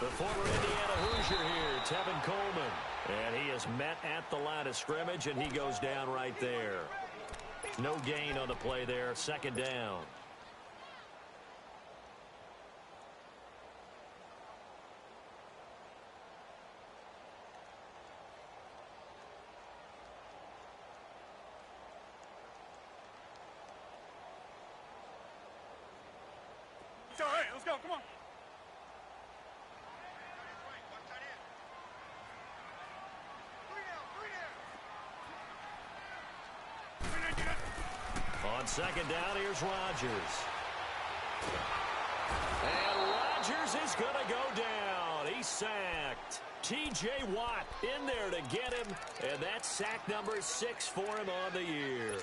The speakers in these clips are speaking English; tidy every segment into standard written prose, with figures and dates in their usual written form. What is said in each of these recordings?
The former Indiana Hoosier here, Tevin Coleman. And he is met at the line of scrimmage, and he goes down right there. No gain on the play there, second down. All right, let's go, come on. On second down, here's Rodgers. And Rodgers is going to go down. He's sacked. T.J. Watt in there to get him, and that's sack number 6 for him on the year.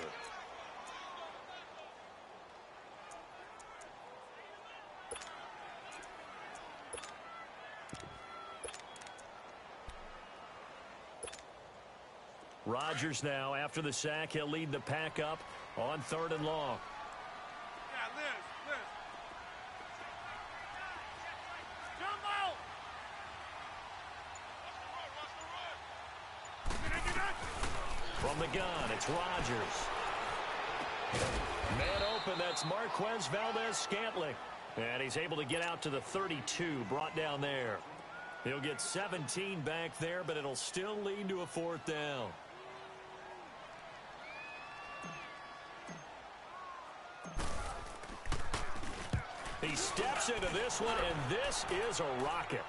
Rodgers now, after the sack, he'll lead the pack up on 3rd and long. Yeah, Liz. Jumbo! From the gun, it's Rodgers. Man open, that's Marquez Valdez-Scantling. And he's able to get out to the 32, brought down there. He'll get 17 back there, but it'll still lead to a 4th down. He steps into this one, and this is a rocket.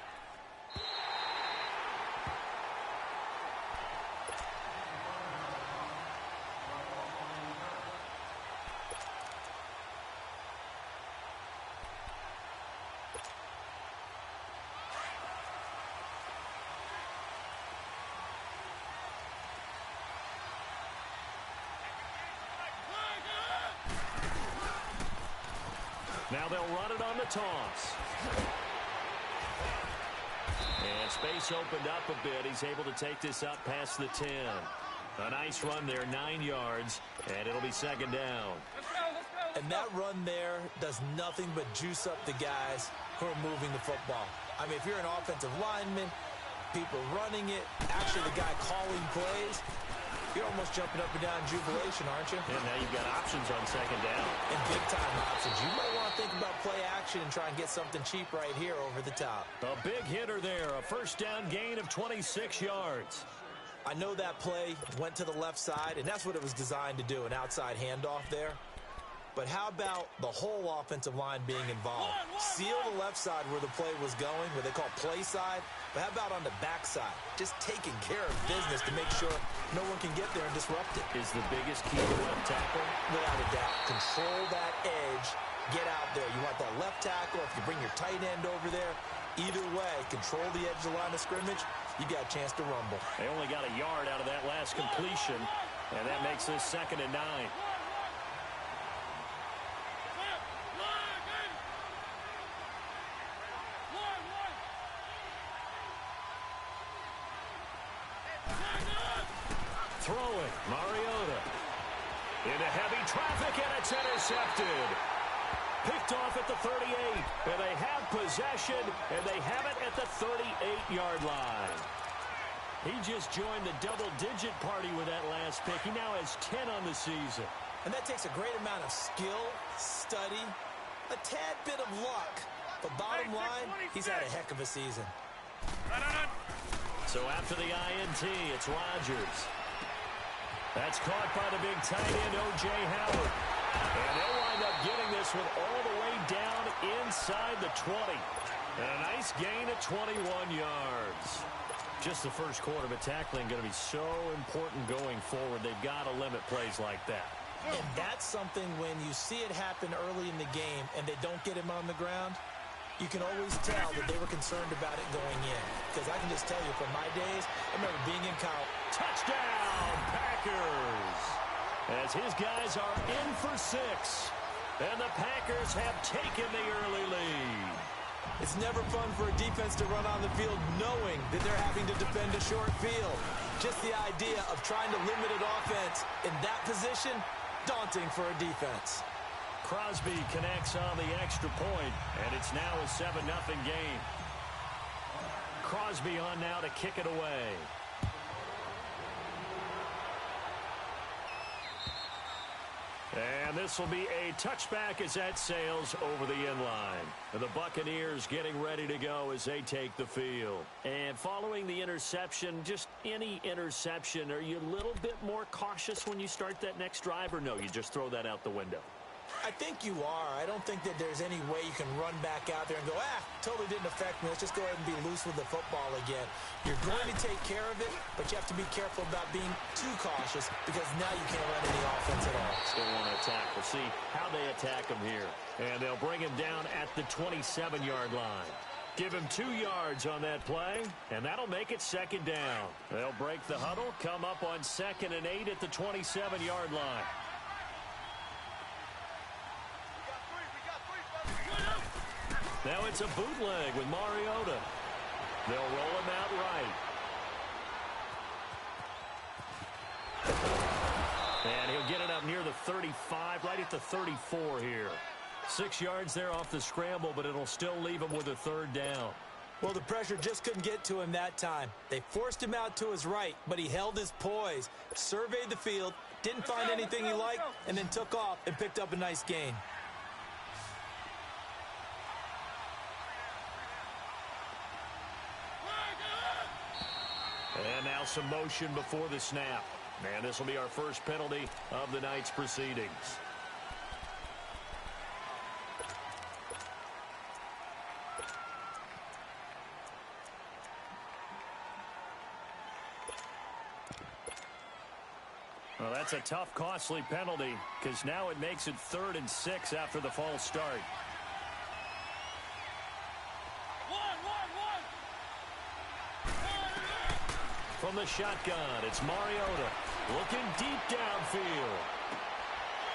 Now they'll run it on the toss. And space opened up a bit. He's able to take this up past the 10. A nice run there, 9 yards, and it'll be second down. And that run there does nothing but juice up the guys who are moving the football. I mean, if you're an offensive lineman, people running it, actually the guy calling plays, you're almost jumping up and down in jubilation, aren't you? And now you've got options on second down. And big-time options. You might want to think about play action and try and get something cheap right here over the top. A big hitter there, a first down gain of 26 yards. I know that play went to the left side, and that's what it was designed to do, an outside handoff there. But how about the whole offensive line being involved? Seal the left side where the play was going, what they call play side. But how about on the back side? Just taking care of business to make sure no one can get there and disrupt it. Is the biggest key to left tackle? Without a doubt. Control that edge. Get out there. You want that left tackle. If you bring your tight end over there, either way, control the edge of the line of scrimmage, you got a chance to rumble. They only got a yard out of that last completion, and that makes this 2nd and 9. Throwing, Mariota. Into heavy traffic, and it's intercepted. Picked off at the 38, and they have possession, and they have it at the 38-yard line. He just joined the double-digit party with that last pick. He now has 10 on the season. And that takes a great amount of skill, study, a tad bit of luck. But bottom line, he's had a heck of a season. So after the INT, it's Rodgers. That's caught by the big tight end, O.J. Howard. And they'll wind up getting this one all the way down inside the 20. And a nice gain of 21 yards. Just the first quarter, but tackling going to be so important going forward. They've got to limit plays like that. And that's something when you see it happen early in the game and they don't get him on the ground, you can always tell that they were concerned about it going in. Because I can just tell you from my days, I remember being in college. Touchdown, Packers! As his guys are in for 6. And the Packers have taken the early lead. It's never fun for a defense to run on the field knowing that they're having to defend a short field. Just the idea of trying to limit an offense in that position, daunting for a defense. Crosby connects on the extra point, and it's now a 7-0 game. Crosby on now to kick it away. And this will be a touchback as that sails over the inline. The Buccaneers getting ready to go as they take the field. And following the interception, just any interception, are you a little bit more cautious when you start that next drive, or no, you just throw that out the window? I think you are. I don't think that there's any way you can run back out there and go, totally didn't affect me. Let's just go ahead and be loose with the football again. You're going to take care of it, but you have to be careful about being too cautious because now you can't run any offense at all. Still want to attack. We'll see how they attack him here. And they'll bring him down at the 27-yard line. Give him 2 yards on that play, and that'll make it second down. They'll break the huddle, come up on 2nd and 8 at the 27-yard line. Now it's a bootleg with Mariota. They'll roll him out right. And he'll get it up near the 35, right at the 34 here. 6 yards there off the scramble, but it'll still leave him with a 3rd down. Well, the pressure just couldn't get to him that time. They forced him out to his right, but he held his poise, surveyed the field, didn't find anything he liked, and then took off and picked up a nice gain. And now some motion before the snap. And this will be our first penalty of the night's proceedings. Well, that's a tough, costly penalty because now it makes it 3rd and 6 after the false start. From the shotgun, it's Mariota looking deep downfield.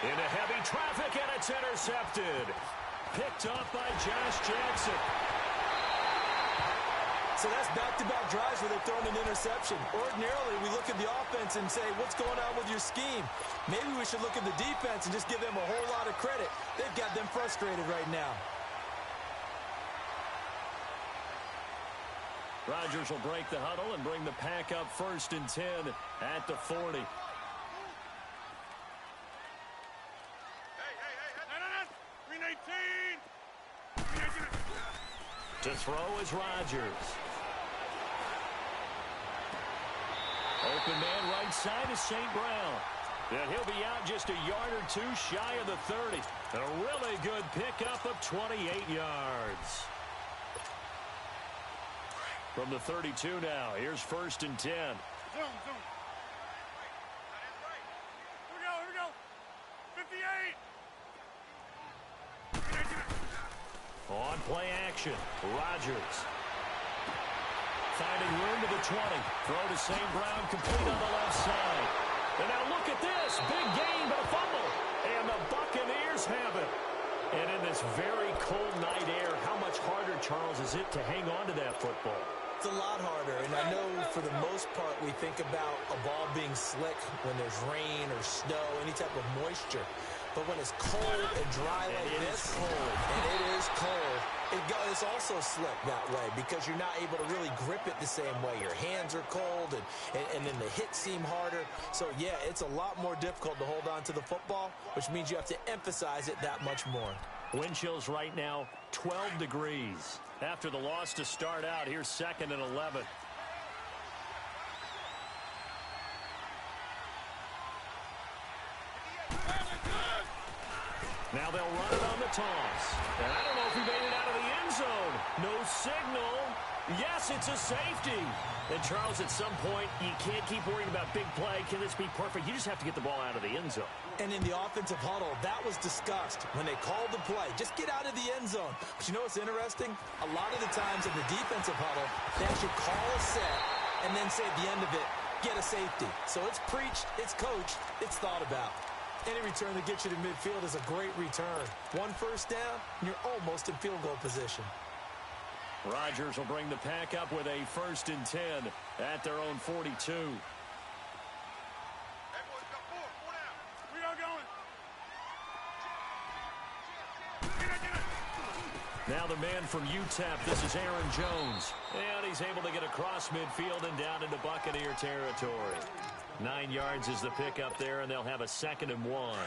Into heavy traffic, and it's intercepted. Picked up by Josh Jackson. So that's back-to-back drives where they're throwing an interception. Ordinarily, we look at the offense and say, what's going on with your scheme? Maybe we should look at the defense and just give them a whole lot of credit. They've got them frustrated right now. Rodgers will break the huddle and bring the pack up 1st and 10 at the 40. Hey. No. 318. To throw is Rodgers. Open man right side is St. Brown. And he'll be out just a yard or 2 shy of the 30. A really good pickup of 28 yards. From the 32 now, here's 1st and 10. Zoom. Here we go. 58. On play action, Rodgers. Finding room to the 20. Throw to St. Brown, complete on the left side. And now look at this. Big gain, but a fumble. And the Buccaneers have it. And in this very cold night air, how much harder, Charles, is it to hang on to that football? It's a lot harder, and I know for the most part we think about a ball being slick when there's rain or snow, any type of moisture. But when it's cold and dry like this, and it is cold, it's also slick that way because you're not able to really grip it the same way. Your hands are cold, and then the hits seem harder. So, yeah, it's a lot more difficult to hold on to the football, which means you have to emphasize it that much more. Wind chills right now, 12 degrees. After the loss to start out, here's 2nd and 11. Now they'll run it on the toss. And I don't know if he made it out of the end zone. No signal. Yes, it's a safety. And, Charles, at some point, you can't keep worrying about big play. Can this be perfect? You just have to get the ball out of the end zone. And in the offensive huddle, that was discussed when they called the play. Just get out of the end zone. But you know what's interesting? A lot of the times in the defensive huddle, they actually call a set and then say at the end of it, get a safety. So it's preached, it's coached, it's thought about. Any return that gets you to midfield is a great return. 1 first down, and you're almost in field goal position. Rodgers will bring the pack up with a 1st and 10 at their own 42. Now the man from UTEP, this is Aaron Jones. And he's able to get across midfield and down into Buccaneer territory. 9 yards is the pickup there, and they'll have a 2nd and 1.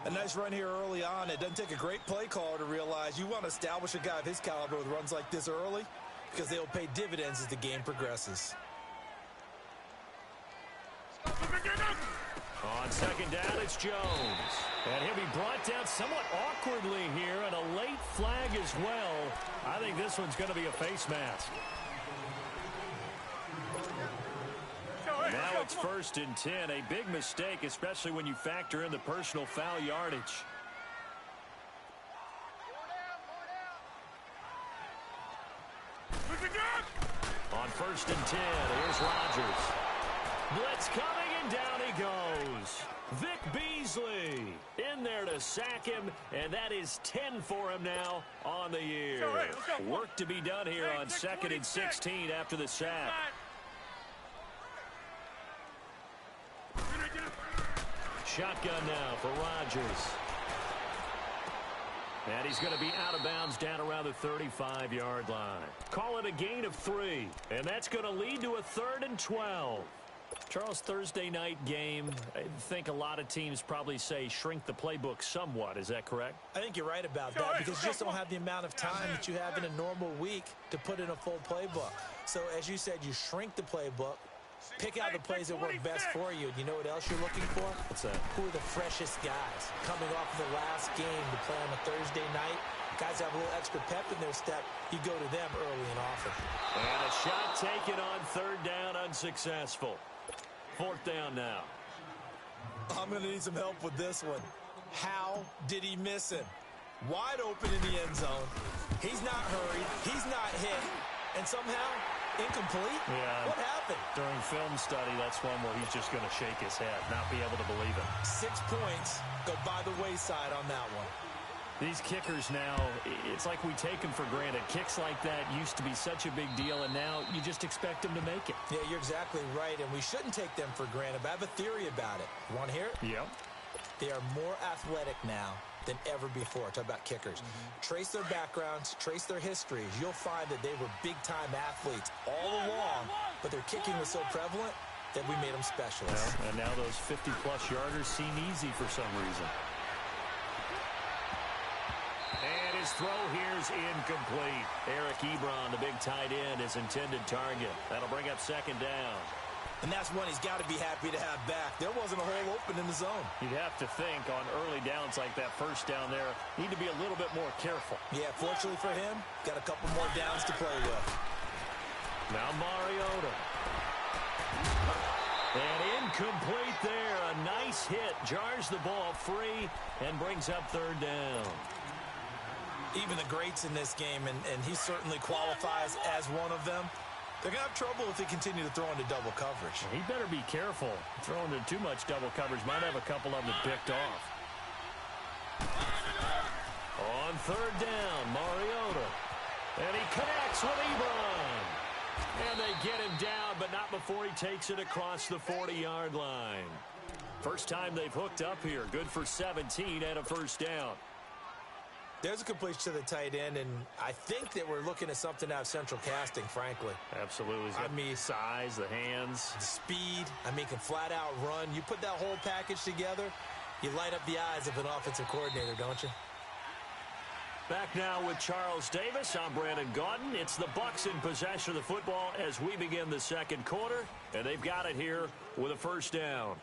A nice run here early on. It doesn't take a great play caller to realize you want to establish a guy of his caliber with runs like this early because they will pay dividends as the game progresses. On 2nd down, it's Jones. And he'll be brought down somewhat awkwardly here, and a late flag as well. I think this one's going to be a face mask. Now it's 1st and 10. A big mistake, especially when you factor in the personal foul yardage. On 1st and 10, here's Rodgers. Blitz coming, and down he goes. Vic Beasley in there to sack him, and that is 10 for him now on the year. Work to be done here on 2nd and 16 after the sack. Shotgun now for Rodgers. And he's going to be out of bounds down around the 35-yard line. Call it a gain of 3. And that's going to lead to a 3rd and 12. Charles, Thursday night game, I think a lot of teams probably say shrink the playbook somewhat. Is that correct? I think you're right about that because you just don't have the amount of time that you have in a normal week to put in a full playbook. So, as you said, you shrink the playbook. Pick out the plays that work best for you. And you know what else you're looking for? What's that? Who are the freshest guys coming off of the last game to play on a Thursday night? Guys have a little extra pep in their step. You go to them early and often. And a shot taken on 3rd down, unsuccessful. 4th down now. I'm going to need some help with this one. How did he miss him? Wide open in the end zone. He's not hurried. He's not hit. And somehow, incomplete? Yeah. What happened? During film study, that's one where he's just going to shake his head, not be able to believe it. 6 points go by the wayside on that one. These kickers now, it's like we take them for granted. Kicks like that used to be such a big deal, and now you just expect them to make it. Yeah, you're exactly right, and we shouldn't take them for granted, but I have a theory about it. You want to hear it? Yep. They are more athletic now than ever before. Talk about kickers. Trace their backgrounds, trace their histories. You'll find that they were big-time athletes all along, but their kicking was so prevalent that we made them specialists. Well, and now those 50-plus yarders seem easy for some reason. And his throw here's incomplete. Eric Ebron, the big tight end, his intended target. That'll bring up 2nd down. And that's one he's got to be happy to have back. There wasn't a hole open in the zone. You'd have to think on early downs like that 1st down there, need to be a little bit more careful. Yeah, fortunately for him, got a couple more downs to play with. Now Mariota. And incomplete there. A nice hit. Jars the ball free and brings up 3rd down. Even the greats in this game, and he certainly qualifies as one of them, they're going to have trouble if they continue to throw into double coverage. He better be careful. Throwing into too much double coverage might have a couple of them picked off. On 3rd down, Mariota. And he connects with Ebron. And they get him down, but not before he takes it across the 40-yard line. First time they've hooked up here. Good for 17 and a 1st down. There's a completion to the tight end, and I think that we're looking at something out of central casting, frankly. Absolutely. I mean, size, the hands. The speed. I mean, can flat out run. You put that whole package together, you light up the eyes of an offensive coordinator, don't you? Back now with Charles Davis. I'm Brandon Gaudin. It's the Bucs in possession of the football as we begin the 2nd quarter, and they've got it here with a 1st down.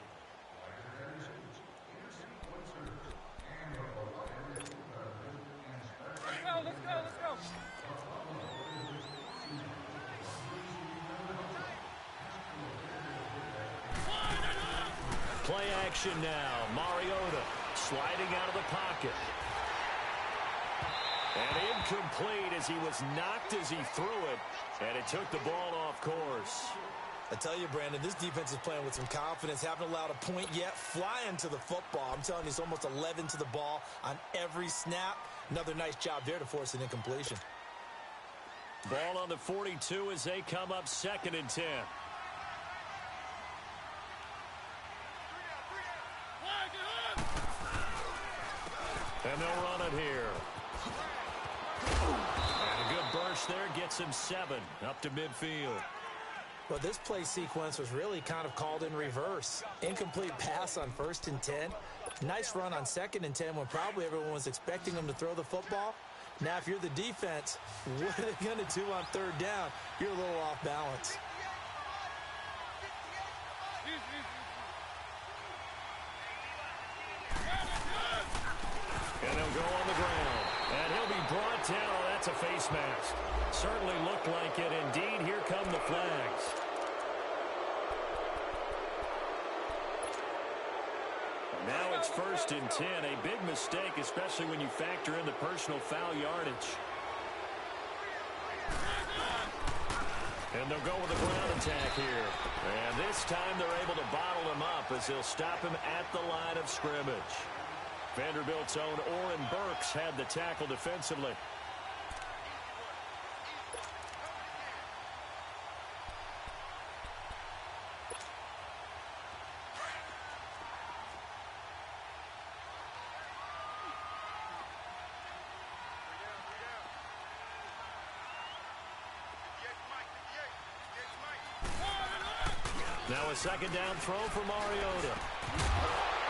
Let's go. Play action now. Mariota sliding out of the pocket. And incomplete as he was knocked as he threw it. And it took the ball off course. I tell you, Brandon, this defense is playing with some confidence. Haven't allowed a point yet. Flying to the football. I'm telling you, it's almost 11 to the ball on every snap. Another nice job there to force an incompletion. Ball on the 42 as they come up 2nd and 10. And they'll run it here. gets him 7 up to midfield. Well, this play sequence was really kind of called in reverse. Incomplete pass on 1st and 10. Nice run on 2nd and 10 when probably everyone was expecting him to throw the football. Now, if you're the defense, what are they going to do on 3rd down? You're a little off balance. And they'll go on the ground. And he'll be brought down. Oh, that's a face mask. Certainly looked like it. Indeed, here come the flags. Now it's 1st and 10. A big mistake, especially when you factor in the personal foul yardage. And they'll go with a ground attack here. And this time they're able to bottle him up as they'll stop him at the line of scrimmage. Vanderbilt's own Oren Burks had the tackle defensively. Now a 2nd down throw for Mariota.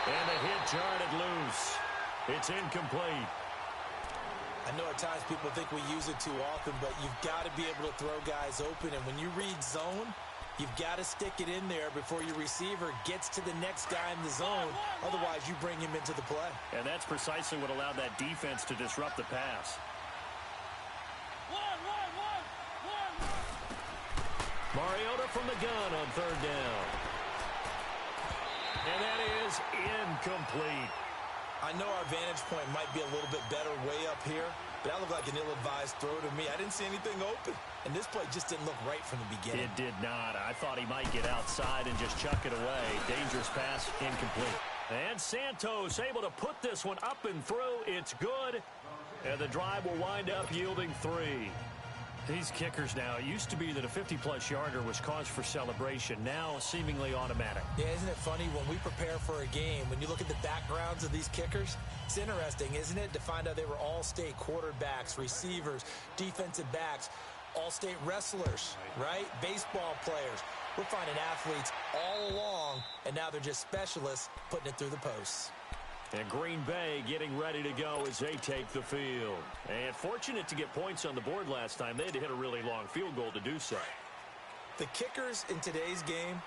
And the hit jarred it loose. It's incomplete. I know at times people think we use it too often, but you've got to be able to throw guys open. And when you read zone, you've got to stick it in there before your receiver gets to the next guy in the zone. Otherwise, you bring him into the play. And that's precisely what allowed that defense to disrupt the pass. Mariota from the gun on 3rd down. And that is incomplete. I know our vantage point might be a little bit better way up here, but that looked like an ill-advised throw to me. I didn't see anything open, and this play just didn't look right from the beginning. It did not. I thought he might get outside and just chuck it away. Dangerous pass, incomplete. And Santos able to put this one up and through. It's good, and the drive will wind up yielding 3. These kickers now, it used to be that a 50-plus yarder was cause for celebration. Now, seemingly automatic. Yeah, isn't it funny when we prepare for a game, when you look at the backgrounds of these kickers, it's interesting, isn't it, to find out they were all-state quarterbacks, receivers, defensive backs, all-state wrestlers, right? Baseball players. We're finding athletes all along, and now they're just specialists putting it through the posts. And Green Bay getting ready to go as they take the field. And fortunate to get points on the board last time. They had to hit a really long field goal to do so. The kickers in today's game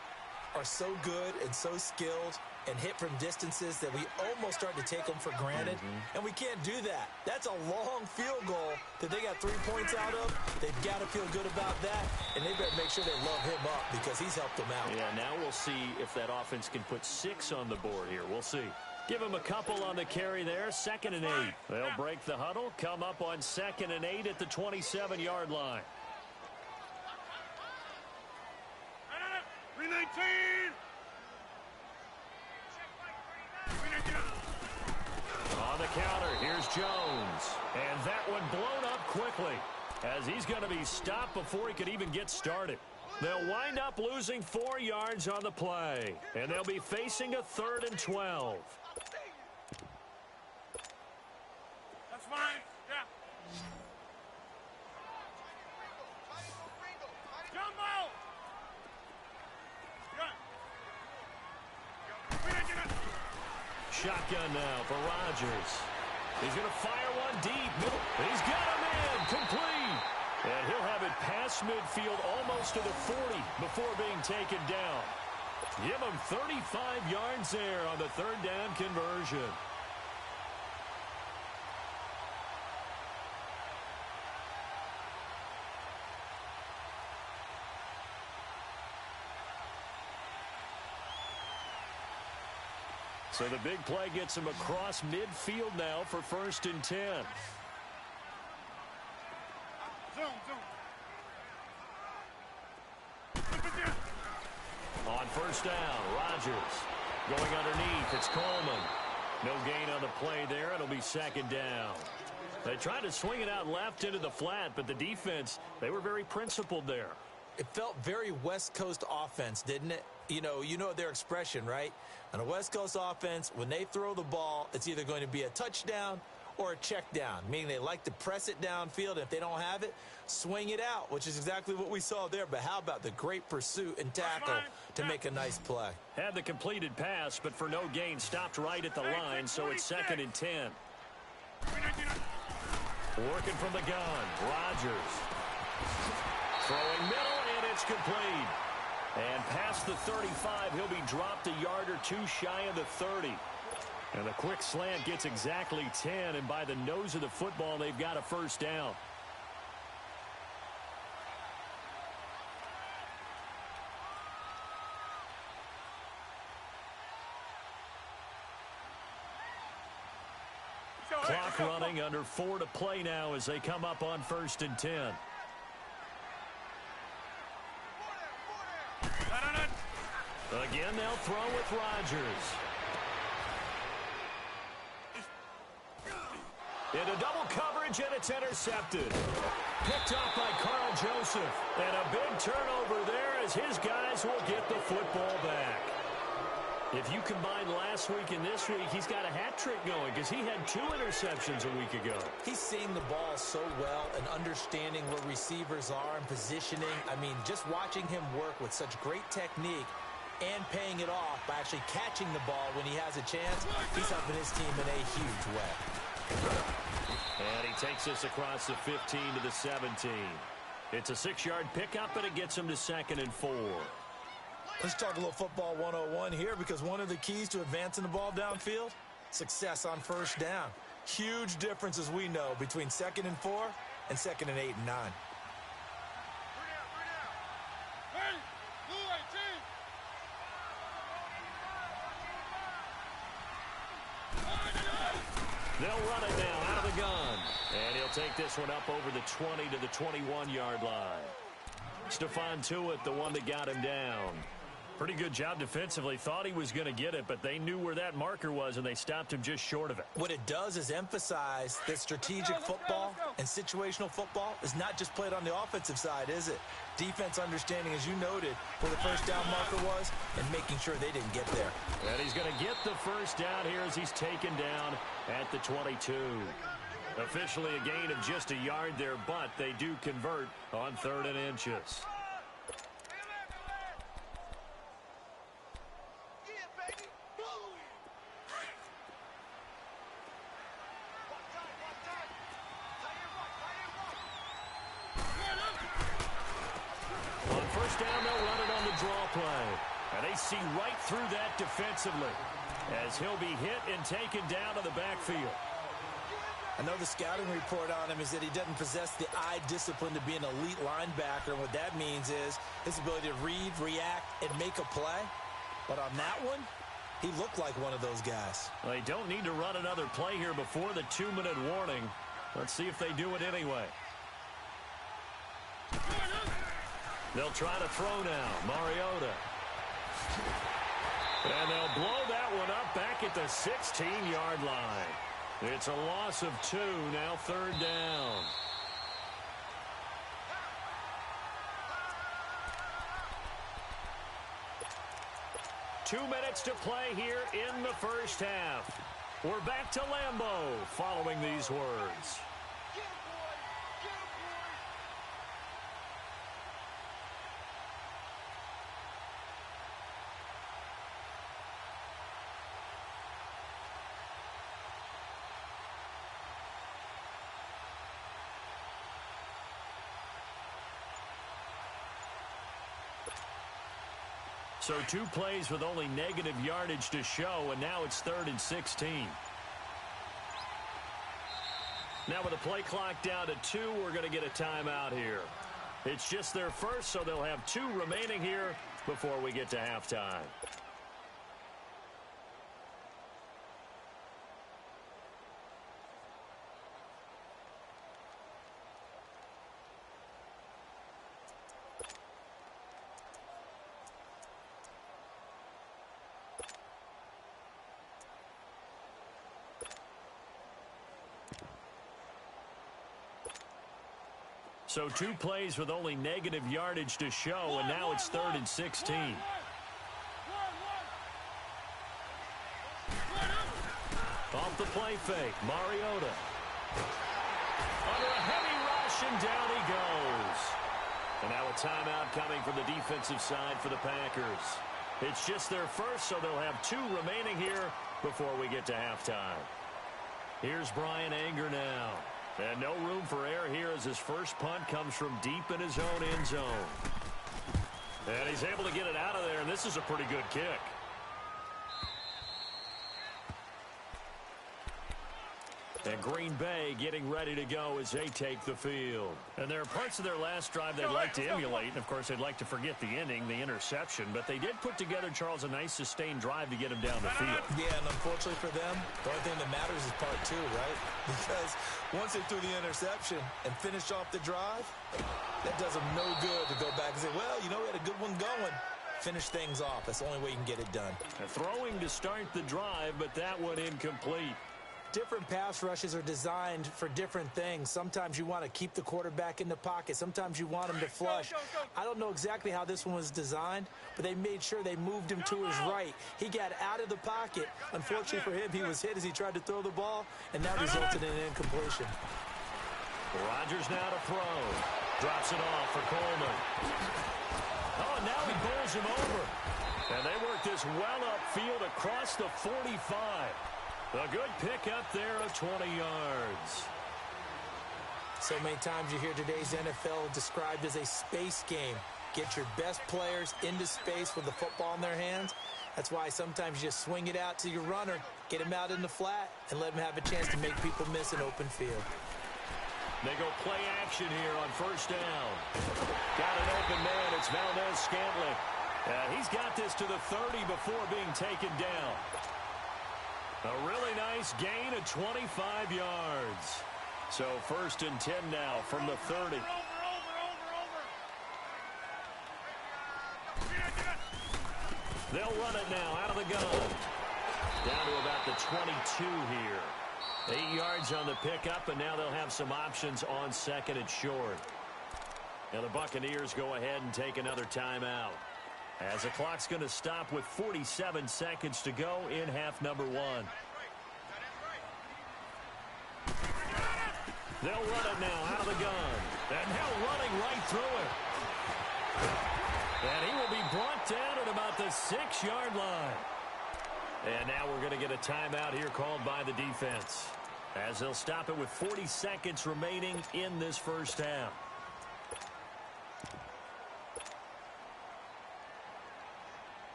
are so good and so skilled and hit from distances that we almost start to take them for granted. And we can't do that. That's a long field goal that they got 3 points out of. They've got to feel good about that, and they better make sure they love him up because he's helped them out. Yeah, now we'll see if that offense can put 6 on the board here. We'll see. Give him a couple on the carry there. 2nd and 8. They'll break the huddle. Come up on 2nd and 8 at the 27-yard line. 319. On the counter, here's Jones. And that one blown up quickly as he's going to be stopped before he could even get started. They'll wind up losing 4 yards on the play. And they'll be facing a 3rd and 12. That's fine. Yeah. Jumbo. Shotgun now for Rodgers. He's going to fire one deep. He's got him in. Complete. And he'll have it past midfield almost to the 40 before being taken down. Give him 35 yards there on the 3rd down conversion. So the big play gets him across midfield now for 1st and 10. Zoom. On 1st down, Rodgers going underneath. It's Coleman. No gain on the play there. It'll be 2nd down. They tried to swing it out left into the flat, but the defense, they were very principled there. It felt very West Coast offense, didn't it? You know their expression, right? On a West Coast offense, when they throw the ball, it's either going to be a touchdown or a check down, meaning they like to press it downfield. And if they don't have it, swing it out, which is exactly what we saw there. But how about the great pursuit and tackle to make a nice play? Had the completed pass, but for no gain, stopped right at the line, so it's 2nd and 10. Working from the gun, Rodgers. Throwing middle, and it's complete. And past the 35, he'll be dropped a yard or two shy of the 30. And the quick slant gets exactly 10, and by the nose of the football, they've got a first down. Clock running, under 4 to play now as they come up on 1st and 10. Again, they'll throw with Rodgers. Into double coverage, and it's intercepted. Picked off by Carl Joseph. And a big turnover there as his guys will get the football back. If you combine last week and this week, he's got a hat trick going because he had 2 interceptions a week ago. He's seeing the ball so well and understanding where receivers are and positioning. I mean, just watching him work with such great technique and paying it off by actually catching the ball when he has a chance, he's helping his team in a huge way. And he takes us across the 15 to the 17. It's a 6-yard pickup, and it gets him to 2nd and 4. Let's talk a little football 101 here, because one of the keys to advancing the ball downfield, success on 1st down. Huge difference, as we know, between 2nd and 4 and 2nd and 8 and 9. They'll run it now out of the gun. And he'll take this one up over the 20 to the 21-yard line. Stephon Tuitt, the one that got him down. Pretty good job defensively. Thought he was going to get it, but they knew where that marker was, and they stopped him just short of it. What it does is emphasize that strategic football and situational football is not just played on the offensive side, is it? Defense understanding, as you noted, where the 1st down marker was and making sure they didn't get there. And he's going to get the 1st down here as he's taken down at the 22. Officially a gain of just a yard there, but they do convert on 3rd and inches. And they see right through that defensively as he'll be hit and taken down to the backfield. I know the scouting report on him is that he doesn't possess the eye discipline to be an elite linebacker. And what that means is his ability to read, react, and make a play. But on that one, he looked like one of those guys. Well, they don't need to run another play here before the 2-minute warning. Let's see if they do it anyway. They'll try to throw now. Mariota. And they'll blow that one up back at the 16-yard line. It's a loss of 2, now 3rd down. Two minutes to play here in the 1st half. We're back to Lambeau following these words. So 2 plays with only negative yardage to show, and now it's 3rd and 16. Now with the play clock down to 2, we're going to get a timeout here. It's just their first, so they'll have 2 remaining here before we get to halftime. So 2 plays with only negative yardage to show, and now it's 3rd and 16. Off the play fake. Mariota. Under a heavy rush, and down he goes. And now a timeout coming from the defensive side for the Packers. It's just their first, so they'll have 2 remaining here before we get to halftime. Here's Brian Anger now. And no room for error here as his first punt comes from deep in his own end zone. And he's able to get it out of there, and this is a pretty good kick. And Green Bay getting ready to go as they take the field. And there are parts of their last drive they'd like to emulate. And, of course, they'd like to forget the ending, the interception. But they did put together, Charles, a nice sustained drive to get him down the field. Yeah, and unfortunately for them, the only thing that matters is part 2, right? Because once they threw the interception and finished off the drive, that does them no good to go back and say, well, you know, we had a good one going. Finish things off. That's the only way you can get it done. Throwing to start the drive, but that one incomplete. Different pass rushes are designed for different things. Sometimes you want to keep the quarterback in the pocket. Sometimes you want him to flush. I don't know exactly how this one was designed, but they made sure they moved him to his right. He got out of the pocket. Unfortunately for him, he was hit as he tried to throw the ball, and that resulted in an incompletion. Rodgers now to throw. Drops it off for Coleman. Oh, and now he bowls him over. And they work this well upfield across the 45. A good pick up there of 20 yards. So many times you hear today's NFL described as a space game. Get your best players into space with the football in their hands. That's why sometimes you just swing it out to your runner, get him out in the flat, and let him have a chance to make people miss an open field. They go play action here on first down. Got an open man. It's Valdez-Scantling. He's got this to the 30 before being taken down. A really nice gain of 25 yards. So first and 10 now from the 30. They'll run it now out of the gun. Down to about the 22 here. 8 yards on the pickup, and now they'll have some options on second and short. Now the Buccaneers go ahead and take another timeout, as the clock's going to stop with 47 seconds to go in half number 1. They'll run it now out of the gun. And now running right through it. And he will be brought down at about the 6-yard line. And now we're going to get a timeout here called by the defense, as they'll stop it with 40 seconds remaining in this first half.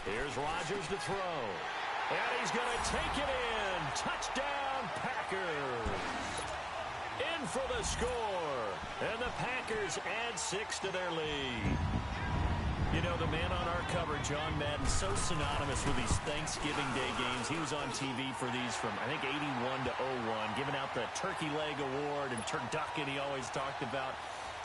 Here's Rodgers to throw. And he's going to take it in. Touchdown, Packers. In for the score. And the Packers add 6 to their lead. You know, the man on our cover, John Madden, so synonymous with these Thanksgiving Day games. He was on TV for these from, I think, 81 to 01, giving out the Turkey Leg Award and turducken he always talked about.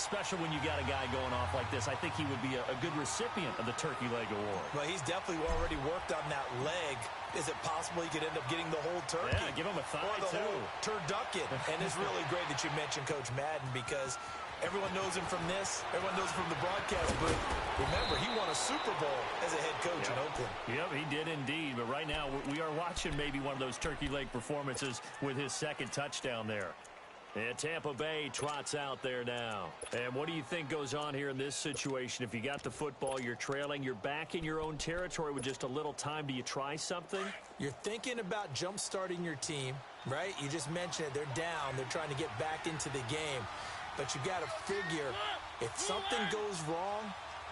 Special when you got a guy going off like this. I think he would be a good recipient of the Turkey Leg Award. Well, he's definitely already worked on that leg. Is it possible he could end up getting the whole turkey? Yeah, give him a thigh, or the too. whole turducken. And it's really great that you mentioned Coach Madden, because everyone knows him from this. Everyone knows him from the broadcast booth. Remember, he won a Super Bowl as a head coach in Oakland. Yep, he did indeed. But right now, we are watching maybe one of those turkey leg performances with his second touchdown there. And Tampa Bay trots out there now. And what do you think goes on here in this situation? If you got the football, you're trailing, you're back in your own territory with just a little time. Do you try something? You're thinking about jump-starting your team, right? You just mentioned it. They're down. They're trying to get back into the game. But you got to figure, if something goes wrong,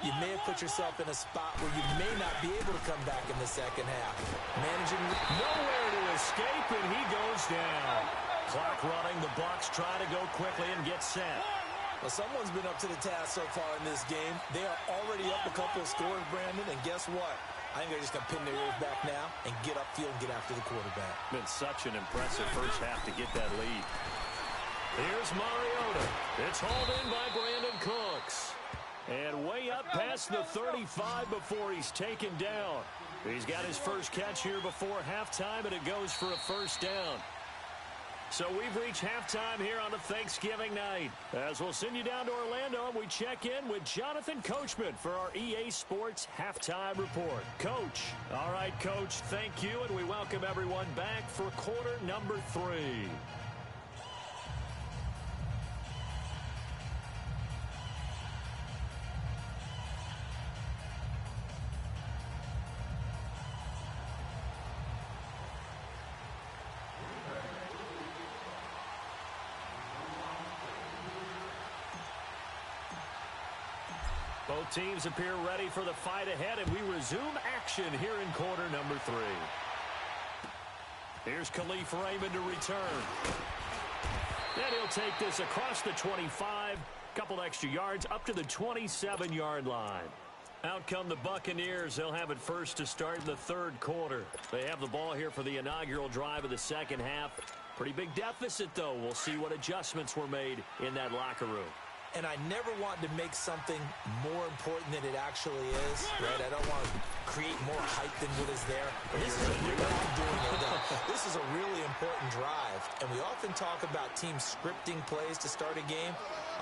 you may have put yourself in a spot where you may not be able to come back in the second half. Managing nowhere to escape, and he goes down. Clock running. The Bucs try to go quickly and get set. Well, someone's been up to the task so far in this game. They are already up a couple of scores, Brandon, and guess what? I think they're just going to pin their ears back now and get upfield and get after the quarterback. Been such an impressive first half to get that lead. Here's Mariota. It's hauled in by Brandon Cooks. And way up past the 35 before he's taken down. He's got his first catch here before halftime, and it goes for a first down. So we've reached halftime here on a Thanksgiving night. As we'll send you down to Orlando, and we check in with Jonathan Coachman for our EA Sports Halftime Report. Coach. All right, Coach, thank you, and we welcome everyone back for quarter number 3. Both teams appear ready for the fight ahead, and we resume action here in quarter number 3. Here's Khalif Raymond to return. And he'll take this across the 25, couple extra yards up to the 27-yard line. Out come the Buccaneers. They'll have it first to start the third quarter. They have the ball here for the inaugural drive of the second half. Pretty big deficit, though. We'll see what adjustments were made in that locker room. And I never want to make something more important than it actually is, right? I don't want to create more hype than what is there. But this is This is a really important drive. And we often talk about teams scripting plays to start a game.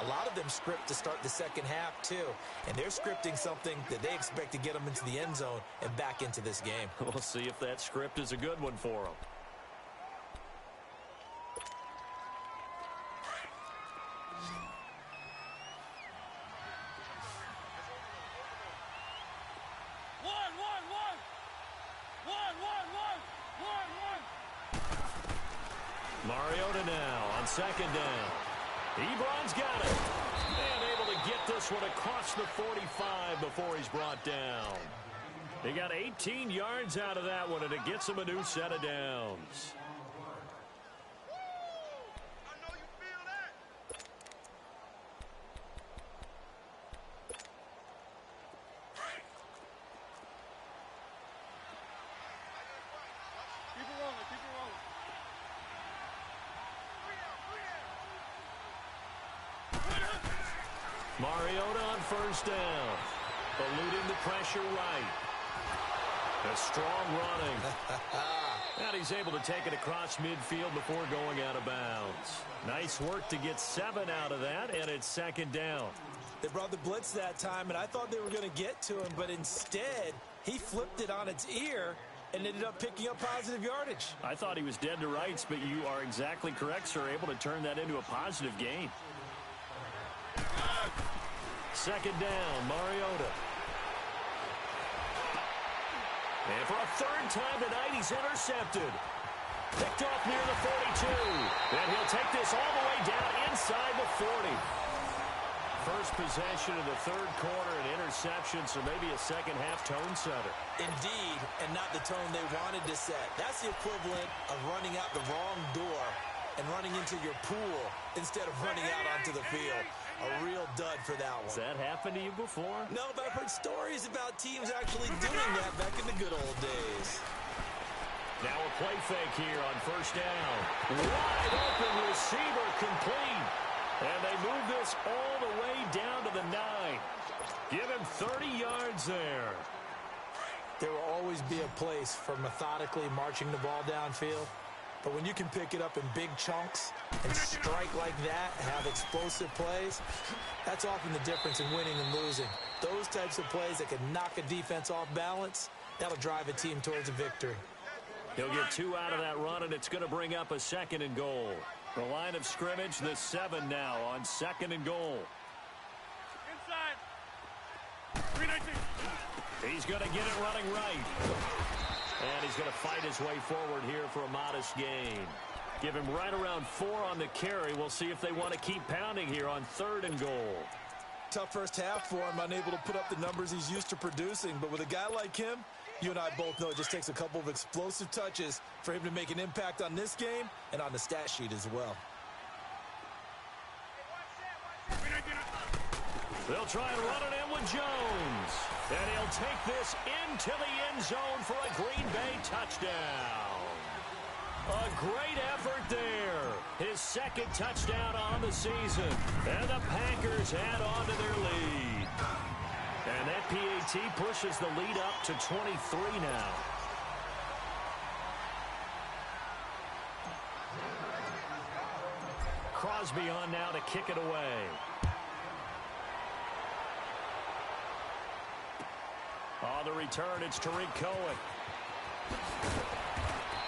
A lot of them script to start the second half, too. And they're scripting something that they expect to get them into the end zone and back into this game. We'll see if that script is a good one for them. Mariota now on second down. Ebron's got it. And able to get this one across the 45 before he's brought down. He got 18 yards out of that one, and it gets him a new set of downs. Mariota on first down. Eluding the pressure right. A strong running. And he's able to take it across midfield before going out of bounds. Nice work to get 7 out of that, and it's second down. They brought the blitz that time, and I thought they were going to get to him, but instead, he flipped it on its ear and ended up picking up positive yardage. I thought he was dead to rights, but you are exactly correct, sir. Able to turn that into a positive gain. Second down, Mariota. And for a third time tonight, he's intercepted. Picked off near the 42. And he'll take this all the way down inside the 40. First possession of the third quarter, an interception, so maybe a second-half tone setter. Indeed, and not the tone they wanted to set. That's the equivalent of running out the wrong door and running into your pool instead of running out onto the field. A real dud for that one. Has that happened to you before? No, but I've heard stories about teams actually doing that back in the good old days. Now a play fake here on first down. Wide open receiver complete. And they move this all the way down to the 9. Give him 30 yards there. There will always be a place for methodically marching the ball downfield. But when you can pick it up in big chunks and strike like that, have explosive plays, that's often the difference in winning and losing. Those types of plays that can knock a defense off balance, that'll drive a team towards a victory. He'll get 2 out of that run, and it's going to bring up a second and goal. The line of scrimmage, the 7 now on second and goal. Inside. 319. He's going to get it running right. And he's going to fight his way forward here for a modest gain. Give him right around 4 on the carry. We'll see if they want to keep pounding here on third and goal. Tough first half for him, unable to put up the numbers he's used to producing. But with a guy like him, you and I both know it just takes a couple of explosive touches for him to make an impact on this game and on the stat sheet as well. They'll try and run it in with Jones. And he'll take this into the end zone for a Green Bay touchdown. A great effort there. His second touchdown on the season. And the Packers add on to their lead. And that PAT PAT pushes the lead up to 23 now. Crosby on now to kick it away. On the return, it's Tariq Cohen.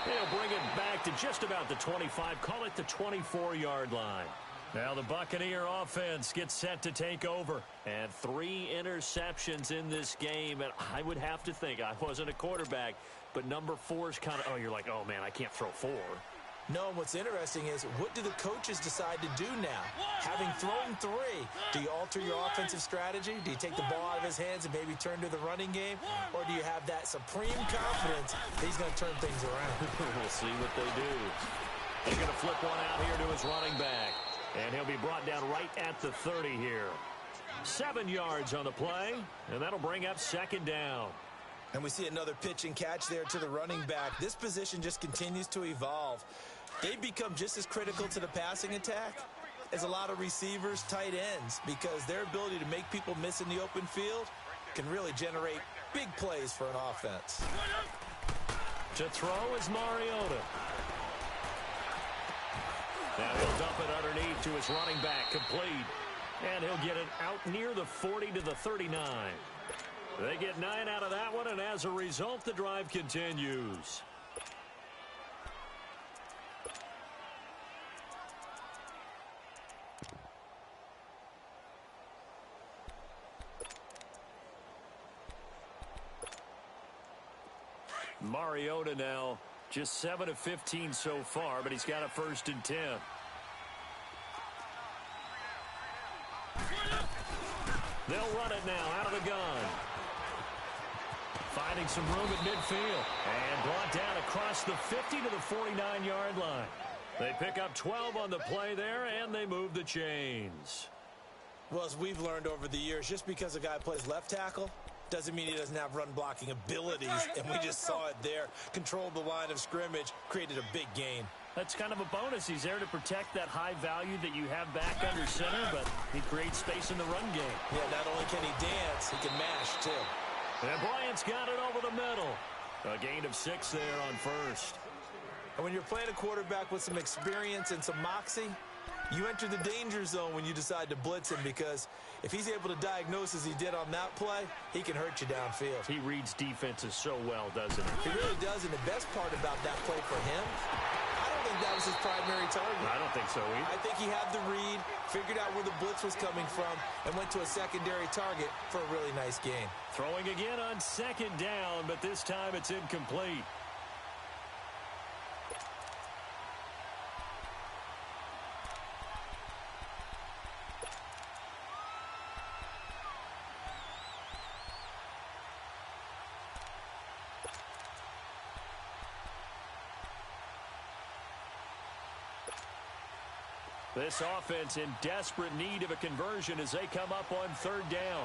He'll bring it back to just about the 25. Call it the 24-yard line. Now the Buccaneer offense gets set to take over. And 3 interceptions in this game. And I would have to think, I wasn't a quarterback, but number 4 is kind of, oh, you're like, oh, man, I can't throw 4. No, and what's interesting is, what do the coaches decide to do now? Having thrown 3, do you alter your offensive strategy? Do you take the ball out of his hands and maybe turn to the running game? Or do you have that supreme confidence that he's going to turn things around? We'll see what they do. He's going to flip one out here to his running back. And he'll be brought down right at the 30 here. 7 yards on the play, and that'll bring up 2nd down. And we see another pitch and catch there to the running back. This position just continues to evolve. They've become just as critical to the passing attack as a lot of receivers, tight ends, because their ability to make people miss in the open field can really generate big plays for an offense. To throw is Mariota. Now he'll dump it underneath to his running back, complete. And he'll get it out near the 40 to the 39. They get 9 out of that one, and as a result, the drive continues. Mariota now just 7 of 15 so far, but he's got a 1st and 10. They'll run it now out of the gun. Finding some room at midfield. And brought down across the 50 to the 49-yard line. They pick up 12 on the play there, and they move the chains. Well, as we've learned over the years, just because a guy plays left tackle doesn't mean he doesn't have run-blocking abilities, and we just saw it there. Controlled the line of scrimmage, created a big gain. That's kind of a bonus. He's there to protect that high value that you have back under center, but he creates space in the run game. Yeah, not only can he dance, he can mash, too. And Bryant's got it over the middle. A gain of 6 there on 1st. And when you're playing a quarterback with some experience and some moxie, you enter the danger zone when you decide to blitz him, because if he's able to diagnose as he did on that play, he can hurt you downfield. He reads defenses so well, doesn't he? He really does, and the best part about that play for him, I don't think that was his primary target. I don't think so either. I think he had the read, figured out where the blitz was coming from, and went to a secondary target for a really nice gain. Throwing again on 2nd down, but this time it's incomplete. This offense in desperate need of a conversion as they come up on 3rd down.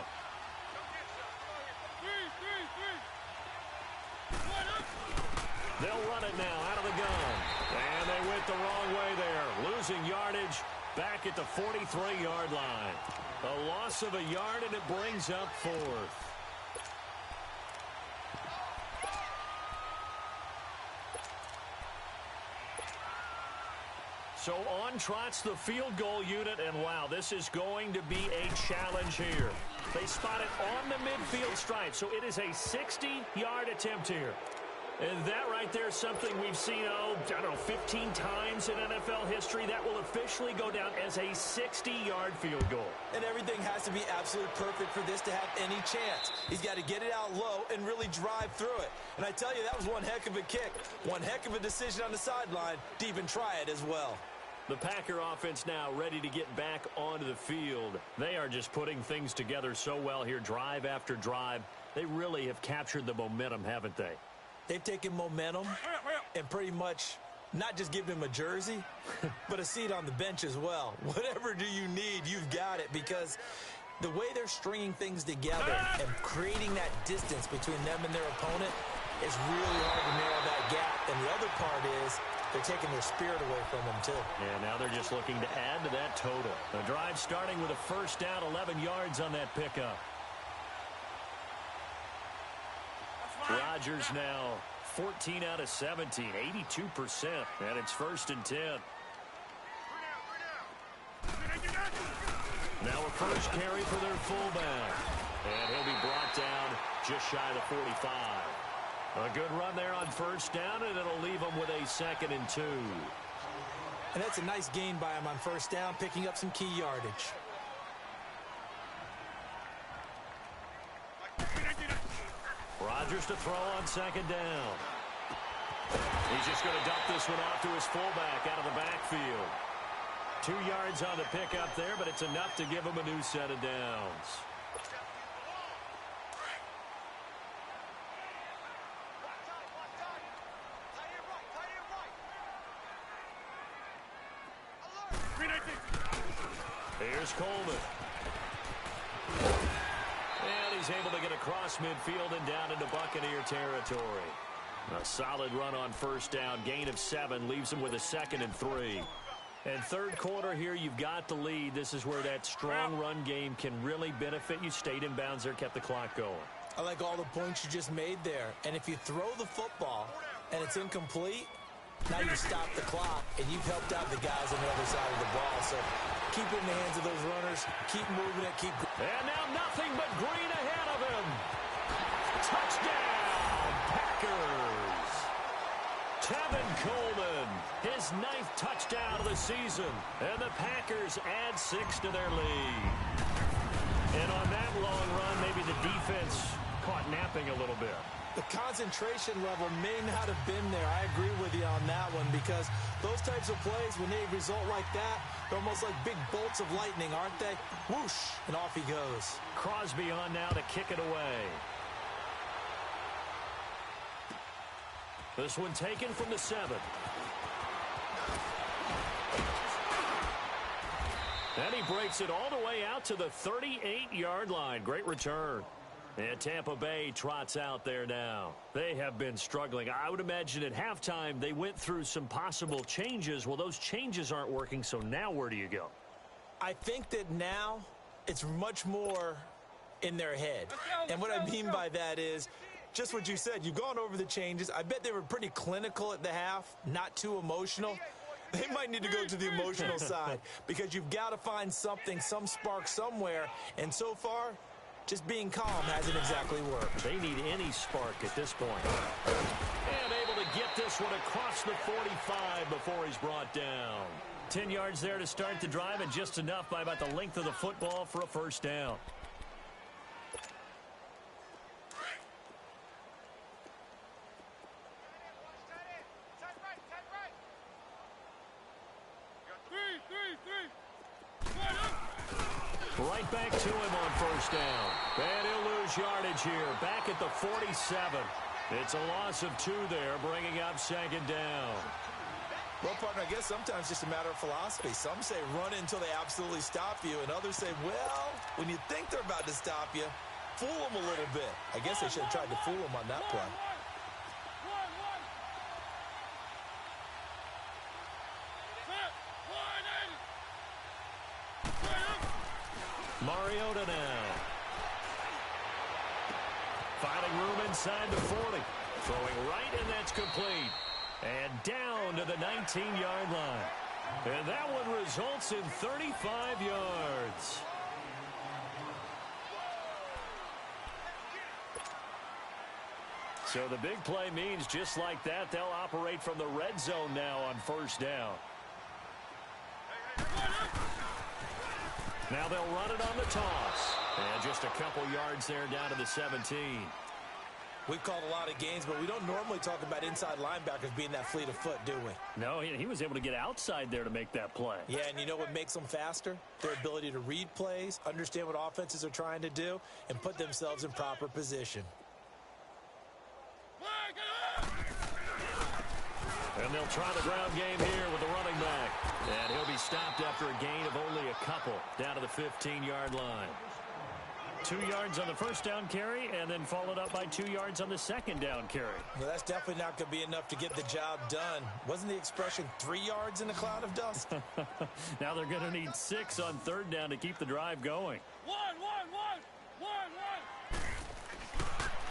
They'll run it now out of the gun. And they went the wrong way there. Losing yardage back at the 43-yard line. A loss of a yard, and it brings up 4th. So on trots the field goal unit, and wow, this is going to be a challenge here. They spot it on the midfield stripe, so it is a 60-yard attempt here. And that right there is something we've seen, I don't know, 15 times in NFL history. That will officially go down as a 60-yard field goal. And everything has to be absolutely perfect for this to have any chance. He's got to get it out low and really drive through it. And I tell you, that was one heck of a kick. One heck of a decision on the sideline to even try it as well. The Packer offense now ready to get back onto the field. They are just putting things together so well here, drive after drive. They really have captured the momentum, haven't they? They've taken momentum and pretty much not just given him a jersey, but a seat on the bench as well. Whatever do you need, you've got it, because the way they're stringing things together and creating that distance between them and their opponent is really hard to narrow that gap. And the other part is they're taking their spirit away from them, too. Yeah, now they're just looking to add to that total. The drive starting with a 1st down, 11 yards on that pickup. Rodgers now 14 out of 17, 82%, and it's 1st and 10. Now a first carry for their fullback. And he'll be brought down just shy of the 45. A good run there on 1st down, and it'll leave them with a 2nd and 2. And that's a nice gain by him on 1st down, picking up some key yardage. Rodgers to throw on 2nd down. He's just going to dump this one off to his fullback out of the backfield. 2 yards on the pickup there, but it's enough to give him a new set of downs. Here's Coleman. And he's able to get across midfield and down into Buccaneer territory. A solid run on 1st down. Gain of 7 leaves him with a 2nd and 3. And 3rd quarter here, you've got the lead. This is where that strong run game can really benefit you. Stayed in bounds there, kept the clock going. I like all the points you just made there. And if you throw the football and it's incomplete, now you stop the clock, and you've helped out the guys on the other side of the ball. So keep it in the hands of those runners. Keep moving it. And now nothing but green ahead of him. Touchdown, Packers. Tevin Coleman, his 9th touchdown of the season. And the Packers add 6 to their lead. And on that long run, maybe the defense caught napping a little bit. The concentration level may not have been there. I agree with you on that one, because those types of plays, when they result like that, they're almost like big bolts of lightning, aren't they? Whoosh, and off he goes. Crosby on now to kick it away. This one taken from the 7. And he breaks it all the way out to the 38-yard line. Great return. And Tampa Bay trots out there now. They have been struggling. I would imagine at halftime they went through some possible changes. Well, those changes aren't working, so now where do you go? I think that now it's much more in their head. And what I mean by that is just what you said. You've gone over the changes. I bet they were pretty clinical at the half, not too emotional. They might need to go to the emotional side, because you've got to find something, some spark somewhere. And so far, just being calm hasn't exactly worked. They need any spark at this point. And able to get this one across the 45 before he's brought down. 10 yards there to start the drive, and just enough by about the length of the football for a 1st down. Right back to him on 1st down. And he'll lose yardage here. Back at the 47. It's a loss of 2 there, bringing up 2nd down. Well, partner, I guess sometimes it's just a matter of philosophy. Some say run until they absolutely stop you, and others say, well, when you think they're about to stop you, fool them a little bit. I guess they should have tried to fool them on that play. Mariota now. Finding room inside the 40. Throwing right, and that's complete. And down to the 19-yard line. And that one results in 35 yards. So the big play means just like that, they'll operate from the red zone now on 1st down. Now they'll run it on the toss. And just a couple yards there down to the 17. We've called a lot of games, but we don't normally talk about inside linebackers being that fleet of foot, do we? No, he was able to get outside there to make that play. Yeah, and you know what makes them faster? Their ability to read plays, understand what offenses are trying to do, and put themselves in proper position. And they'll try the ground game here with the running back. And he'll be stopped after a gain of only a couple down to the 15-yard line. 2 yards on the 1st down carry, and then followed up by 2 yards on the 2nd down carry. Well, that's definitely not going to be enough to get the job done. Wasn't the expression 3 yards in a cloud of dust? Now they're going to need 6 on 3rd down to keep the drive going.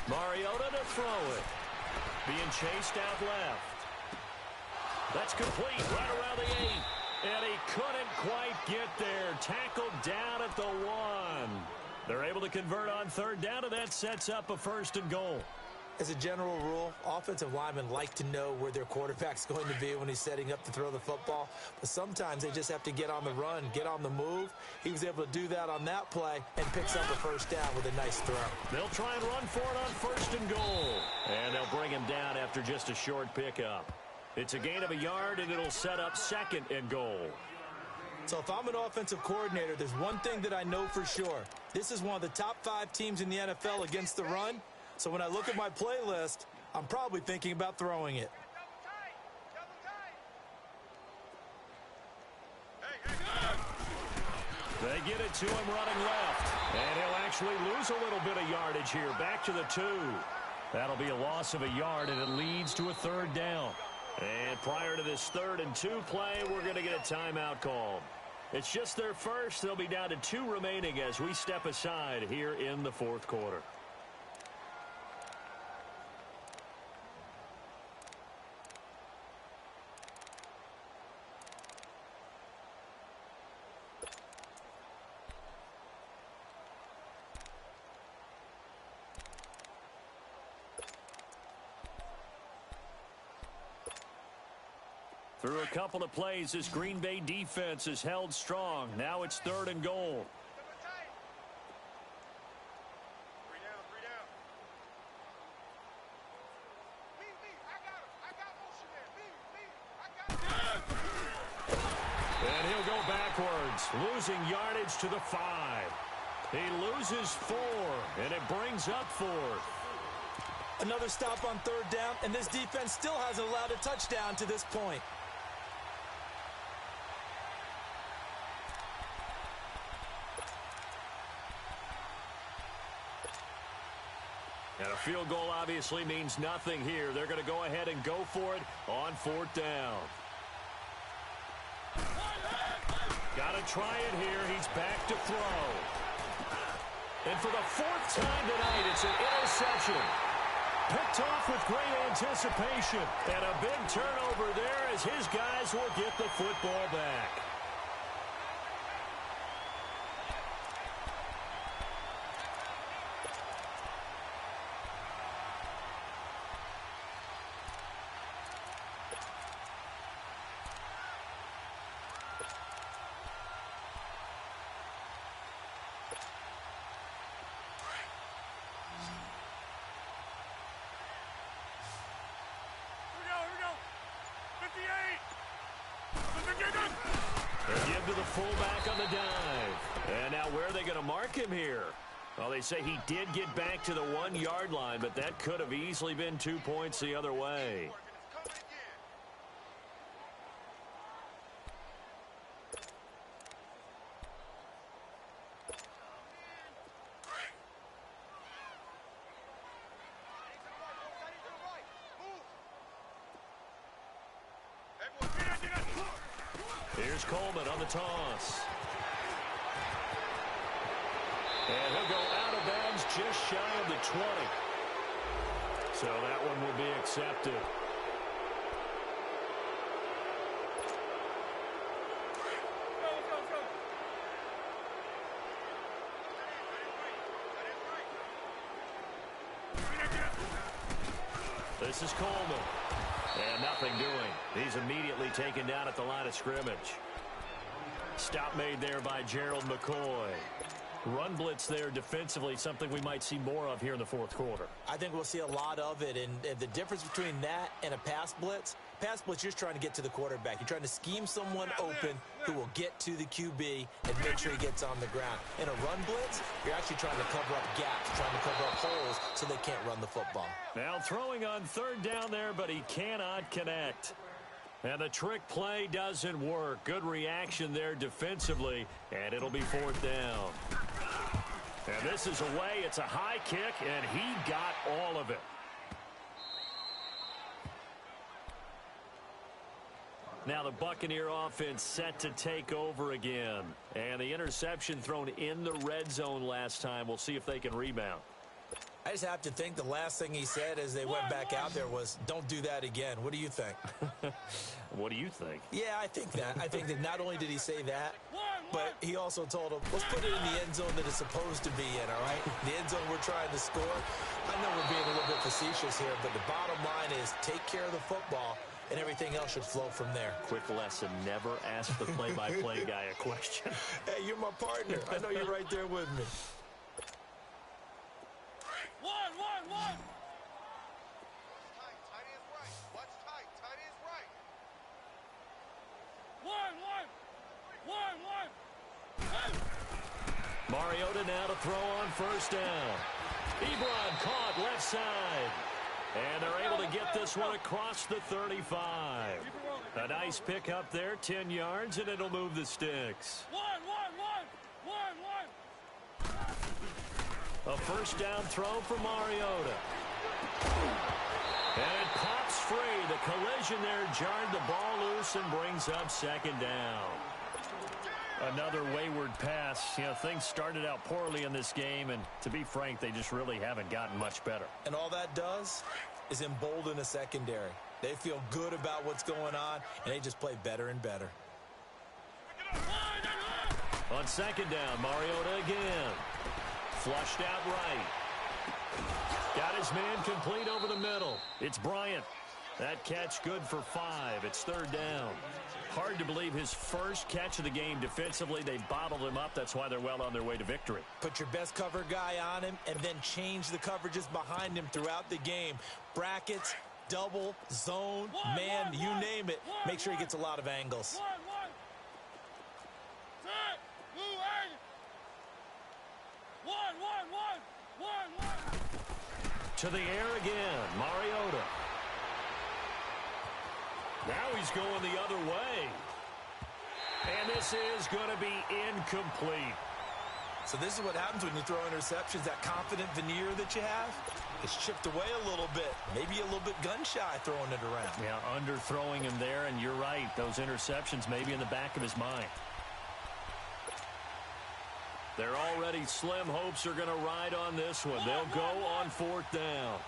Mariota to throw it. Being chased out left. That's complete right around the 8. And he couldn't quite get there. Tackled down at the 1. They're able to convert on third down, and that sets up a 1st and goal. As a general rule, offensive linemen like to know where their quarterback's going to be when he's setting up to throw the football. But sometimes they just have to get on the run, get on the move. He was able to do that on that play and picks up a 1st down with a nice throw. They'll try and run for it on 1st and goal. And they'll bring him down after just a short pickup. It's a gain of a yard, and it'll set up 2nd and goal. So if I'm an offensive coordinator, there's one thing that I know for sure. This is one of the top 5 teams in the NFL against the run. So when I look at my playlist, I'm probably thinking about throwing it. They get it to him running left. And he'll actually lose a little bit of yardage here. Back to the 2. That'll be a loss of a yard, and it leads to a 3rd down. And prior to this 3rd and 2 play, we're going to get a timeout called. It's just their first. They'll be down to 2 remaining as we step aside here in the 4th quarter. Through a couple of plays, this Green Bay defense is held strong. Now it's 3rd and goal. And he'll go backwards, losing yardage to the 5. He loses 4, and it brings up 4th. Another stop on 3rd down, and this defense still hasn't allowed a touchdown to this point. And a field goal obviously means nothing here. They're going to go ahead and go for it on 4th down. Got to try it here. He's back to throw. And for the 4th time tonight, it's an interception. Picked off with great anticipation. And a big turnover there as his guys will get the football back. They give to the fullback on the dive. And now where are they going to mark him here? Well, they say he did get back to the 1-yard line, but that could have easily been 2 points the other way. Here's Coleman on the toss. And he'll go out of bounds just shy of the 20. So that one will be accepted. This is Coleman. And nothing doing. He's immediately taken down at the line of scrimmage. Stop made there by Gerald McCoy. Run blitz there defensively, something we might see more of here in the 4th quarter. I think we'll see a lot of it, and the difference between that and a pass blitz, you're just trying to get to the quarterback. You're trying to scheme someone open who will get to the QB and make sure he gets on the ground. In a run blitz, you're actually trying to cover up gaps, trying to cover up holes so they can't run the football. Now throwing on 3rd down there, but he cannot connect. And the trick play doesn't work. Good reaction there defensively, and it'll be 4th down. And this is away. It's a high kick, and he got all of it. Now the Buccaneer offense set to take over again. And the interception thrown in the red zone last time. We'll see if they can rebound. I just have to think the last thing he said as they went back out there was, don't do that again. What do you think? What do you think? Yeah, I think that. I think that not only did he say that, but he also told him, let's put it in the end zone that it's supposed to be in, all right? The end zone we're trying to score. I know we're being a little bit facetious here, but the bottom line is take care of the football, and everything else should flow from there. Quick lesson, never ask the play-by-play guy a question. Hey, you're my partner. I know you're right there with me. One. Tight end right. Watch tight. Tight end right. One. Mariota now to throw on first down. Ebron caught left side. And they're able to get this one across the 35. A nice pick up there, 10 yards, and it'll move the sticks. One. A first down throw for Mariota. And it pops free. The collision there jarred the ball loose and brings up second down. Another wayward pass. You know, things started out poorly in this game, and to be frank, they just really haven't gotten much better. And all that does is embolden a secondary. They feel good about what's going on, and they just play better and better. On second down, Mariota again. Flushed out right. Got his man complete over the middle. It's Bryant. That catch good for 5. It's third down. Hard to believe his first catch of the game defensively. They bottled him up. That's why they're well on their way to victory. Put your best cover guy on him and then change the coverages behind him throughout the game. Brackets, double, zone, man, you name it. Make sure he gets a lot of angles. To the air again, Mariota. Now he's going the other way. And this is going to be incomplete. So this is what happens when you throw interceptions. That confident veneer that you have, it's chipped away a little bit. Maybe a little bit gun-shy throwing it around. Yeah, underthrowing him there, and you're right. Those interceptions maybe in the back of his mind. Their already slim hopes are going to ride on this one. They'll go on fourth down.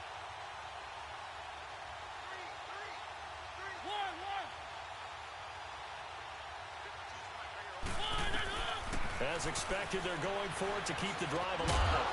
As expected, they're going for it to keep the drive alive.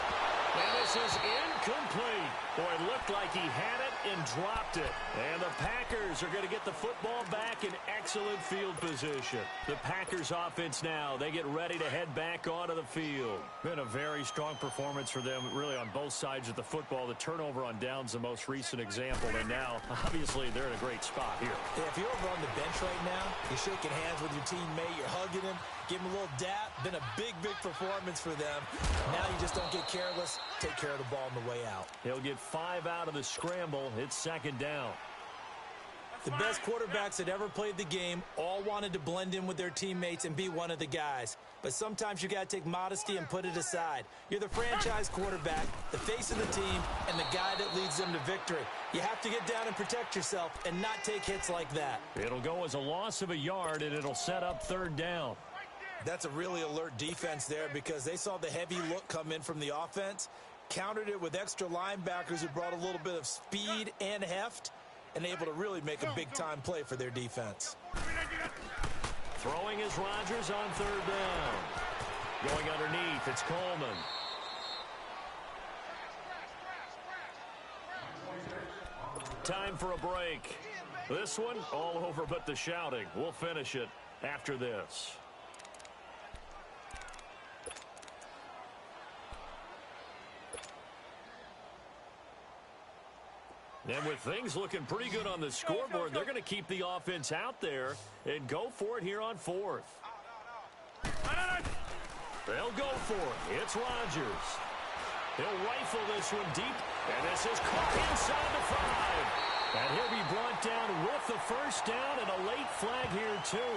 And this is incomplete. Boy, it looked like he had it and dropped it. And the Packers are going to get the football back in excellent field position. The Packers offense now, they get ready to head back onto the field. Been a very strong performance for them, really, on both sides of the football. The turnover on downs, the most recent example. And now, obviously, they're in a great spot here. Yeah, if you're over on the bench right now, you're shaking hands with your teammate, you're hugging him, give him a little dap. Been a big performance for them. Now you just don't get careless. Take care of the ball on the way out. He'll get 5 out of the scramble. It's second down. The best quarterbacks that ever played the game all wanted to blend in with their teammates and be one of the guys. But sometimes you got to take modesty and put it aside. You're the franchise quarterback, the face of the team, and the guy that leads them to victory. You have to get down and protect yourself and not take hits like that. It'll go as a loss of a yard, and it'll set up third down. That's a really alert defense there because they saw the heavy look come in from the offense, countered it with extra linebackers who brought a little bit of speed and heft, and able to really make a big-time play for their defense. Throwing is Rodgers on third down. Going underneath, it's Coleman. Time for a break. This one, all over but the shouting. We'll finish it after this. And with things looking pretty good on the scoreboard, they're going to keep the offense out there and go for it here on fourth. They'll go for it. It's Rodgers. He'll rifle this one deep, and this is caught inside the 5. And he'll be brought down with the first down and a late flag here, too.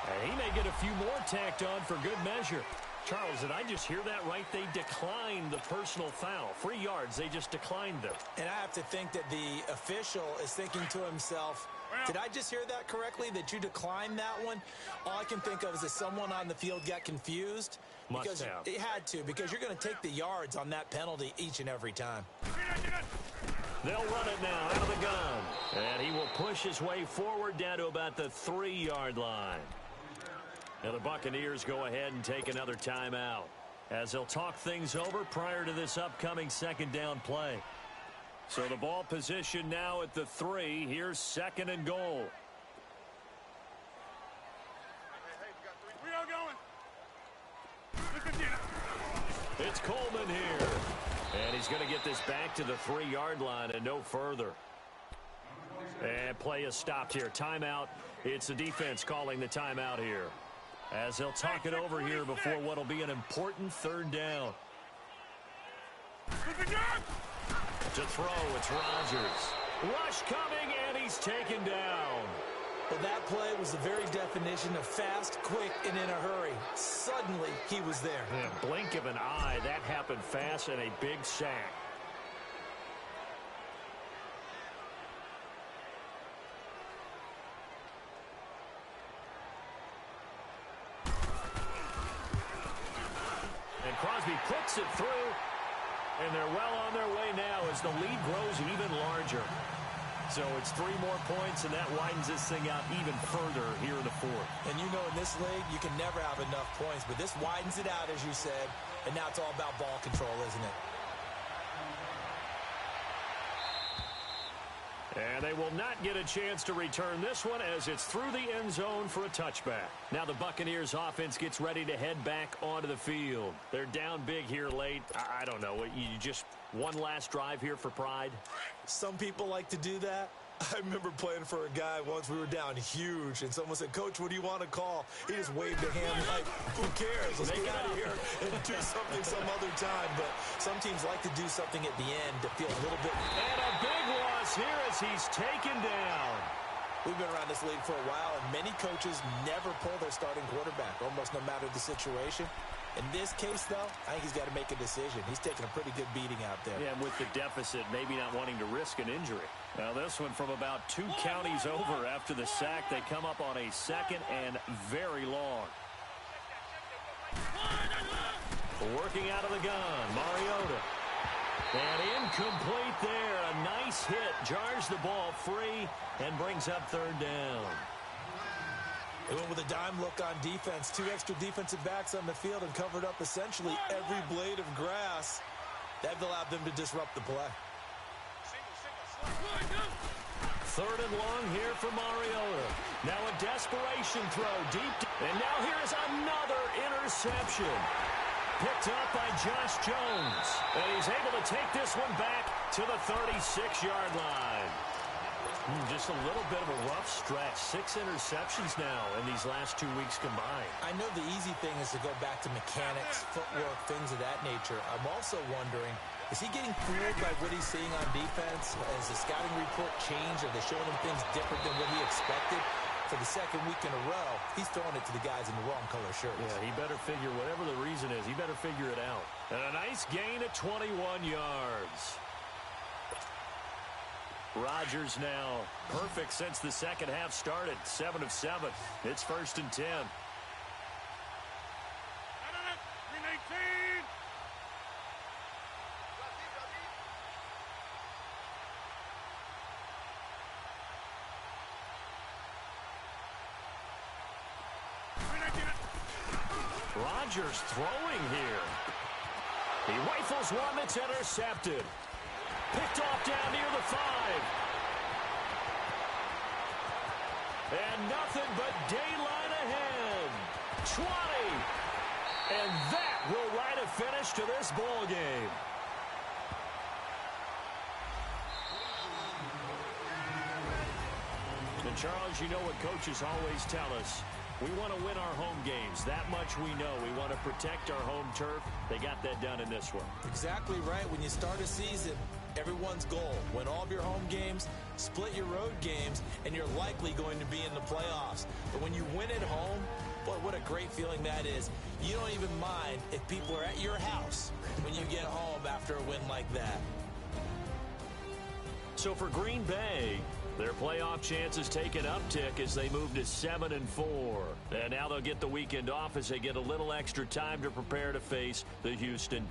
And he may get a few more tacked on for good measure. Charles, did I just hear that right? They declined the personal foul. 3 yards, they just declined them. And I have to think that the official is thinking to himself, Did I just hear that correctly, that you declined that one? All I can think of is that someone on the field got confused. Must have. It had to, because you're going to take the yards on that penalty each and every time. They'll run it now out of the gun. And he will push his way forward down to about the 3-yard line. Now the Buccaneers go ahead and take another timeout as they'll talk things over prior to this upcoming second down play. So the ball position now at the 3. Here's second and goal. We are going. It's Coleman here. And he's going to get this back to the 3-yard line and no further. And play is stopped here. Timeout. It's the defense calling the timeout here, as they'll talk it over here before what will be an important third down. To throw, it's Rodgers. Rush coming, and he's taken down. Well, that play was the very definition of fast, quick, and in a hurry. Suddenly, he was there. Yeah, blink of an eye, that happened fast, and a big sack. And Crosby puts it through. And they're well on their way now as the lead grows even larger. So it's 3 more points, and that widens this thing out even further here in the 4th. And you know, in this league, you can never have enough points. But this widens it out, as you said. And now it's all about ball control, isn't it? And they will not get a chance to return this one as it's through the end zone for a touchback. Now the Buccaneers offense gets ready to head back onto the field. They're down big here late. I don't know. You just one last drive here for pride? Some people like to do that. I remember playing for a guy once. We were down huge, and someone said, "Coach, what do you want to call?" He just waved a hand like, "Who cares? Let's get out of here and do something some other time." But some teams like to do something at the end to feel a little bit. And a big loss here as he's taken down. We've been around this league for a while, and many coaches never pull their starting quarterback, almost no matter the situation. In this case, though, I think he's got to make a decision. He's taking a pretty good beating out there. Yeah, and with the deficit, maybe not wanting to risk an injury. Now, this one from about 2 counties over after the sack. They come up on a 2nd and very long. Working out of the gun, Mariota. And incomplete there. A nice hit. Jars the ball free and brings up 3rd down. They went with a dime look on defense. 2 extra defensive backs on the field and covered up essentially every blade of grass. That allowed them to disrupt the play. 3rd and long here for Mariota. Now a desperation throw deep. And now here's another interception. Picked up by Josh Jones. And he's able to take this one back to the 36-yard line. Just a little bit of a rough stretch. 6 interceptions now in these last 2 weeks combined. I know the easy thing is to go back to mechanics, footwork, things of that nature. I'm also wondering, is he getting fooled by what he's seeing on defense? Has the scouting report changed? Are they showing him things different than what he expected? For the 2nd week in a row, he's throwing it to the guys in the wrong color shirts. Yeah, he better figure, whatever the reason is, he better figure it out. And a nice gain of 21 yards. Rodgers now perfect since the second half started. 7 of 7. It's 1st and 10. Rodgers throwing here. He rifles one that's intercepted. Picked off down near the 5. And nothing but daylight ahead. 20. And that will write a finish to this ball game. And Charles, you know what coaches always tell us. We want to win our home games. That much we know. We want to protect our home turf. They got that done in this one. Exactly right. When you start a season, everyone's goal, win all of your home games, split your road games, and you're likely going to be in the playoffs. But when you win at home, boy, what a great feeling that is. You don't even mind if people are at your house when you get home after a win like that. So for Green Bay, Their playoff chances take an uptick as they move to 7-4. And now they'll get the weekend off as they get a little extra time to prepare to face the Houston